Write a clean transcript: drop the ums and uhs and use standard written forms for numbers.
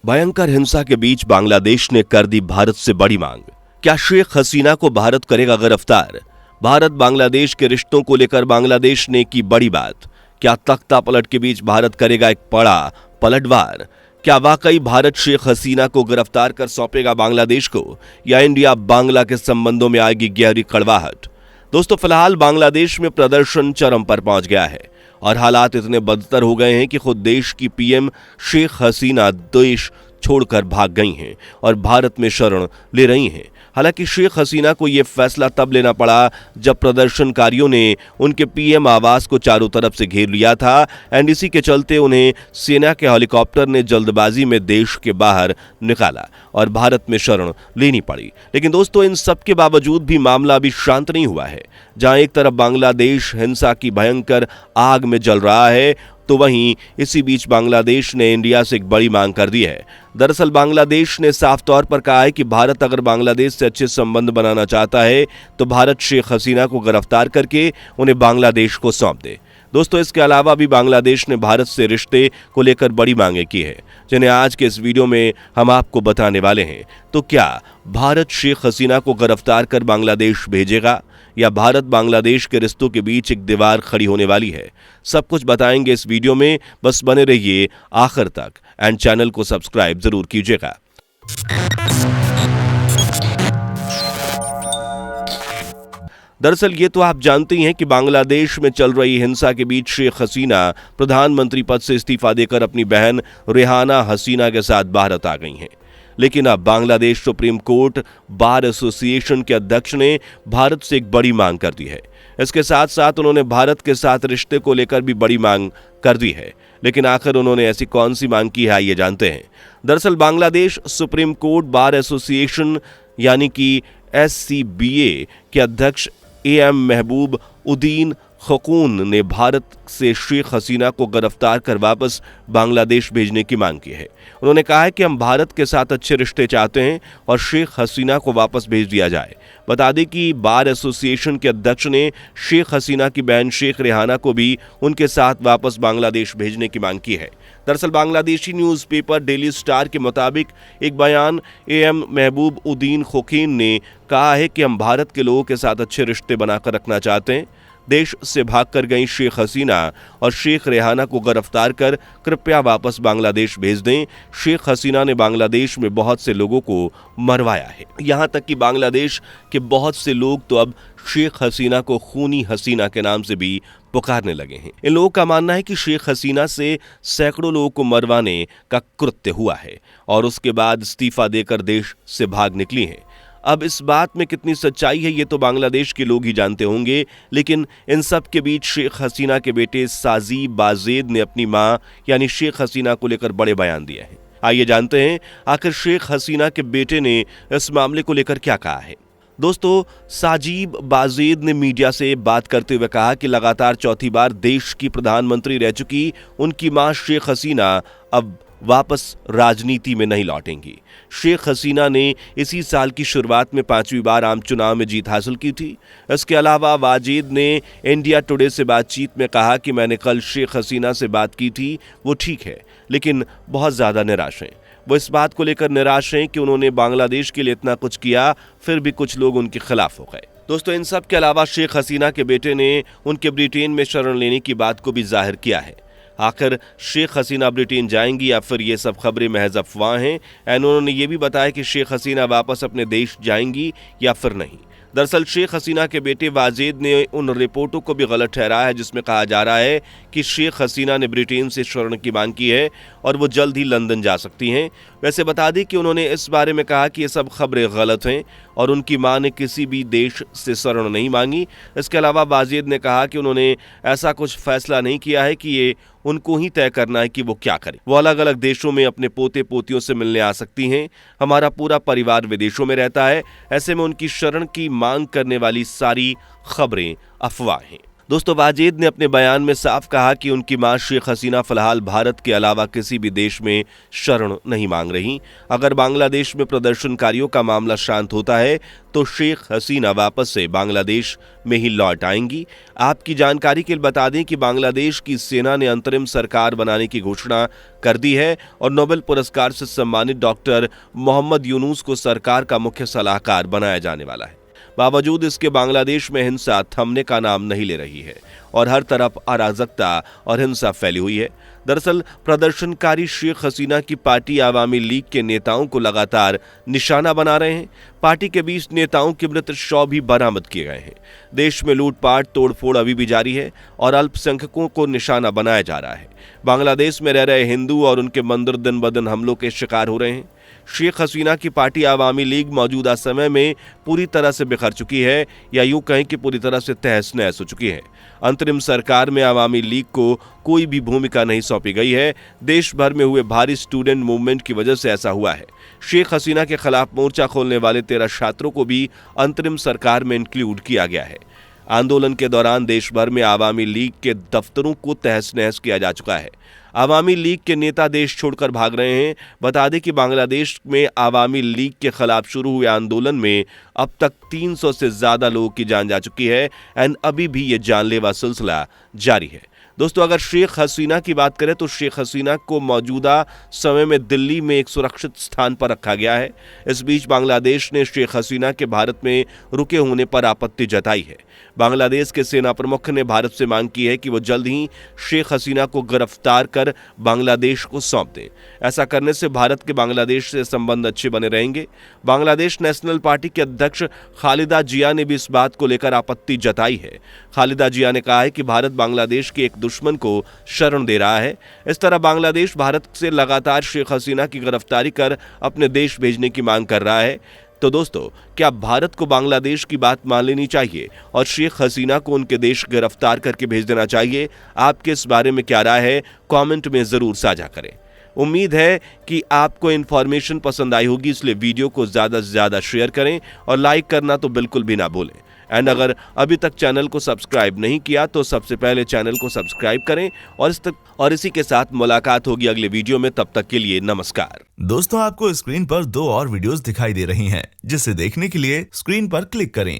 भयंकर हिंसा के बीच बांग्लादेश ने कर दी भारत से बड़ी मांग। क्या शेख हसीना को भारत करेगा गिरफ्तार? भारत बांग्लादेश के रिश्तों को लेकर बांग्लादेश ने की बड़ी बात। क्या तख्ता पलट के बीच भारत करेगा एक बड़ा पलटवार? क्या वाकई भारत शेख हसीना को गिरफ्तार कर सौंपेगा बांग्लादेश को, या इंडिया बांग्ला के संबंधों में आएगी गहरी कड़वाहट? दोस्तों, फिलहाल बांग्लादेश में प्रदर्शन चरम पर पहुंच गया है और हालात इतने बदतर हो गए हैं कि खुद देश की पीएम शेख हसीना देश छोड़कर भाग गई हैं और भारत में शरण ले रही हैं। हालांकि शेख हसीना को यह फैसला तब लेना पड़ा जब प्रदर्शनकारियों ने उनके पीएम आवास को चारों तरफ से घेर लिया था एंड इसी के चलते उन्हें सेना के हेलीकॉप्टर ने जल्दबाजी में देश के बाहर निकाला और भारत में शरण लेनी पड़ी। लेकिन दोस्तों, इन सब के बावजूद भी मामला अभी शांत नहीं हुआ है। जहां एक तरफ बांग्लादेश हिंसा की भयंकर आग में जल रहा है, तो वहीं इसी बीच बांग्लादेश ने इंडिया से एक बड़ी मांग कर दी है। दरअसल बांग्लादेश ने साफ तौर पर कहा है कि भारत अगर बांग्लादेश से अच्छे संबंध बनाना चाहता है तो भारत शेख हसीना को गिरफ्तार करके उन्हें बांग्लादेश को सौंप दे। दोस्तों, इसके अलावा भी बांग्लादेश ने भारत से रिश्ते को लेकर बड़ी मांगें की है, जिन्हें आज के इस वीडियो में हम आपको बताने वाले हैं। तो क्या भारत शेख हसीना को गिरफ्तार कर बांग्लादेश भेजेगा, या भारत बांग्लादेश के रिश्तों के बीच एक दीवार खड़ी होने वाली है? सब कुछ बताएंगे इस वीडियो में, बस बने रहिए आखिर तक एंड चैनल को सब्सक्राइब जरूर कीजिएगा। दरअसल ये तो आप जानते ही हैं कि बांग्लादेश में चल रही हिंसा के बीच शेख हसीना प्रधानमंत्री पद से इस्तीफा देकर अपनी बहन रेहाना हसीना के साथ भारत आ गई हैं। लेकिन अब Bangladesh supreme court bar association के अध्यक्ष ने भारत से एक बड़ी मांग कर दी है। इसके साथ साथ उन्होंने भारत के साथ रिश्ते को लेकर भी बड़ी मांग कर दी है। लेकिन आखिर उन्होंने ऐसी कौन सी मांग की है, आइए जानते हैं। दरअसल Bangladesh supreme court bar association यानी कि SCBA के अध्यक्ष AM महबूब उद्दीन खकून ने भारत से शेख हसीना को गिरफ्तार कर वापस बांग्लादेश भेजने की मांग की है। उन्होंने कहा है कि हम भारत के साथ अच्छे रिश्ते चाहते हैं और शेख हसीना को वापस भेज दिया जाए। बता दें कि बार एसोसिएशन के अध्यक्ष ने शेख हसीना की बहन शेख रेहाना को भी उनके साथ वापस बांग्लादेश भेजने की मांग की है। दरअसल बांग्लादेशी न्यूज़पेपर डेली स्टार के मुताबिक एक बयान AM महबूब उद्दीन खकून ने कहा है कि हम भारत के लोगों के साथ अच्छे रिश्ते बनाकर रखना चाहते हैं। देश से भागकर गई शेख हसीना और शेख रेहाना को गिरफ्तार कर कृपया वापस बांग्लादेश भेज दें। शेख हसीना ने बांग्लादेश में बहुत से लोगों को मरवाया है। यहां तक कि बांग्लादेश के बहुत से लोग तो अब शेख हसीना को खूनी हसीना के नाम से भी पुकारने लगे हैं। इन लोगों का मानना है कि शेख हसीना से सैकड़ों लोगों को मरवाने का कृत्य हुआ है और उसके बाद इस्तीफा देकर देश से भाग निकली हैं। अब इस बात में कितनी सच्चाई है ये तो बांग्लादेश के लोग ही जानते होंगे, लेकिन इन सब के बीच शेख हसीना के बेटे साजिब बाजेद ने अपनी मां यानी शेख हसीना को लेकर बड़े बयान दिए हैं। आइए जानते हैं आखिर शेख हसीना के बेटे ने इस मामले को लेकर क्या कहा है। दोस्तों, साजिब बाजेद ने मीडिया से बात करते हुए कहा कि लगातार चौथी बार देश की प्रधानमंत्री रह चुकी उनकी मां शेख हसीना अब वापस राजनीति में नहीं लौटेंगी। शेख हसीना ने इसी साल की शुरुआत में 5वीं बार आम चुनाव में जीत हासिल की थी। इसके अलावा वाजिद ने इंडिया टुडे से बातचीत में कहा कि मैंने कल शेख हसीना से बात की थी, वो ठीक है लेकिन बहुत ज़्यादा निराश हैं। वो इस बात को लेकर निराश हैं कि उन्होंने बांग्लादेश के लिए इतना कुछ किया, फिर भी कुछ लोग उनके खिलाफ हो गए। दोस्तों, इन सब के अलावा शेख हसीना के बेटे ने उनके ब्रिटेन में शरण लेने की बात को भी जाहिर किया है। आखिर शेख हसीना ब्रिटेन जाएंगी या फिर ये सब खबरें महज अफवाह हैं? एंड उन्होंने ये भी बताया कि शेख हसीना वापस अपने देश जाएंगी या फिर नहीं। दरअसल शेख हसीना के बेटे वाजिद ने उन रिपोर्टों को भी गलत ठहराया है जिसमें कहा जा रहा है कि शेख हसीना ने ब्रिटेन से शरण की मांग की है और वो जल्द ही लंदन जा सकती हैं। वैसे बता दें कि उन्होंने इस बारे में कहा कि ये सब खबरें गलत हैं और उनकी मां ने किसी भी देश से शरण नहीं मांगी। इसके अलावा वाजिद ने कहा कि उन्होंने ऐसा कुछ फैसला नहीं किया है कि ये उनको ही तय करना है कि वो क्या करें। वो अलग अलग देशों में अपने पोते पोतियों से मिलने आ सकती हैं। हमारा पूरा परिवार विदेशों में रहता है। ऐसे में उनकी शरण की मांग करने वाली सारी खबरें अफवाह हैं। दोस्तों, वाजिद ने अपने बयान में साफ कहा कि उनकी मां शेख हसीना फिलहाल भारत के अलावा किसी भी देश में शरण नहीं मांग रही। अगर बांग्लादेश में प्रदर्शनकारियों का मामला शांत होता है तो शेख हसीना वापस से बांग्लादेश में ही लौट आएंगी। आपकी जानकारी के लिए बता दें कि बांग्लादेश की सेना ने अंतरिम सरकार बनाने की घोषणा कर दी है और नोबेल पुरस्कार से सम्मानित डॉक्टर मोहम्मद यूनुस को सरकार का मुख्य सलाहकार बनाया जाने वाला है। बावजूद इसके बांग्लादेश में हिंसा थमने का नाम नहीं ले रही है और हर तरफ अराजकता और हिंसा फैली हुई है। दरअसल प्रदर्शनकारी शेख हसीना की पार्टी आवामी लीग के नेताओं को लगातार निशाना बना रहे हैं। पार्टी के 20 नेताओं के मृत शव भी बरामद किए गए हैं। देश में लूटपाट तोड़फोड़ अभी भी जारी है और अल्पसंख्यकों को निशाना बनाया जा रहा है। बांग्लादेश में रह रहे हिंदू और उनके मंदिर दिन ब दिन हमलों के शिकार हो रहे हैं। शेख हसीना की पार्टी आवामी लीग मौजूदा समय में पूरी तरह से बिखर चुकी है या यूं कहें कि पूरी तरह से तहस नहस हो चुकी है। अंतरिम सरकार में आवामी लीग को कोई भी भूमिका नहीं सौंपी गई है। देश भर में हुए भारी स्टूडेंट मूवमेंट की वजह से ऐसा हुआ है। शेख हसीना के खिलाफ मोर्चा खोलने वाले 13 छात्रों को भी अंतरिम सरकार में इंक्लूड किया गया है। आंदोलन के दौरान देश भर में आवामी लीग के दफ्तरों को तहस नहस किया जा चुका है। आवामी लीग के नेता देश छोड़कर भाग रहे हैं। बता दें कि बांग्लादेश में आवामी लीग के खिलाफ शुरू हुए आंदोलन में अब तक 300 से ज्यादा लोगों की जान जा चुकी है एंड अभी भी ये जानलेवा सिलसिला जारी है। दोस्तों, अगर शेख हसीना की बात करें तो शेख हसीना को मौजूदा समय में दिल्ली में एक सुरक्षित स्थान पर रखा गया है। इस बीच बांग्लादेश ने शेख हसीना के भारत में रुके होने पर आपत्ति जताई है। बांग्लादेश के सेना प्रमुख ने भारत से मांग की है कि वो जल्द ही शेख हसीना को गिरफ्तार कर बांग्लादेश को सौंप दें। ऐसा करने से भारत के बांग्लादेश से संबंध अच्छे बने रहेंगे। बांग्लादेश नेशनल पार्टी के अध्यक्ष खालिदा जिया ने भी इस बात को लेकर आपत्ति जताई है। खालिदा जिया ने कहा है कि भारत बांग्लादेश के एक दुश्मन को शरण दे रहा है। इस तरह बांग्लादेश भारत से लगातार शेख हसीना की गिरफ्तारी कर अपने देश भेजने की मांग कर रहा है। तो दोस्तों, क्या भारत को बांग्लादेश की बात मान लेनी चाहिए और शेख हसीना को उनके देश गिरफ्तार करके भेज देना चाहिए? आपके इस बारे में क्या राय है? कमेंट में जरूर साझा करें। उम्मीद है कि आपको इन्फॉर्मेशन पसंद आई होगी, इसलिए वीडियो को ज्यादा से ज्यादा शेयर करें और लाइक करना तो बिल्कुल भी ना भूलें। एंड अगर अभी तक चैनल को सब्सक्राइब नहीं किया तो सबसे पहले चैनल को सब्सक्राइब करें और इसी के साथ मुलाकात होगी अगले वीडियो में। तब तक के लिए नमस्कार। दोस्तों, आपको स्क्रीन पर 2 और वीडियोस दिखाई दे रही हैं, जिसे देखने के लिए स्क्रीन पर क्लिक करें।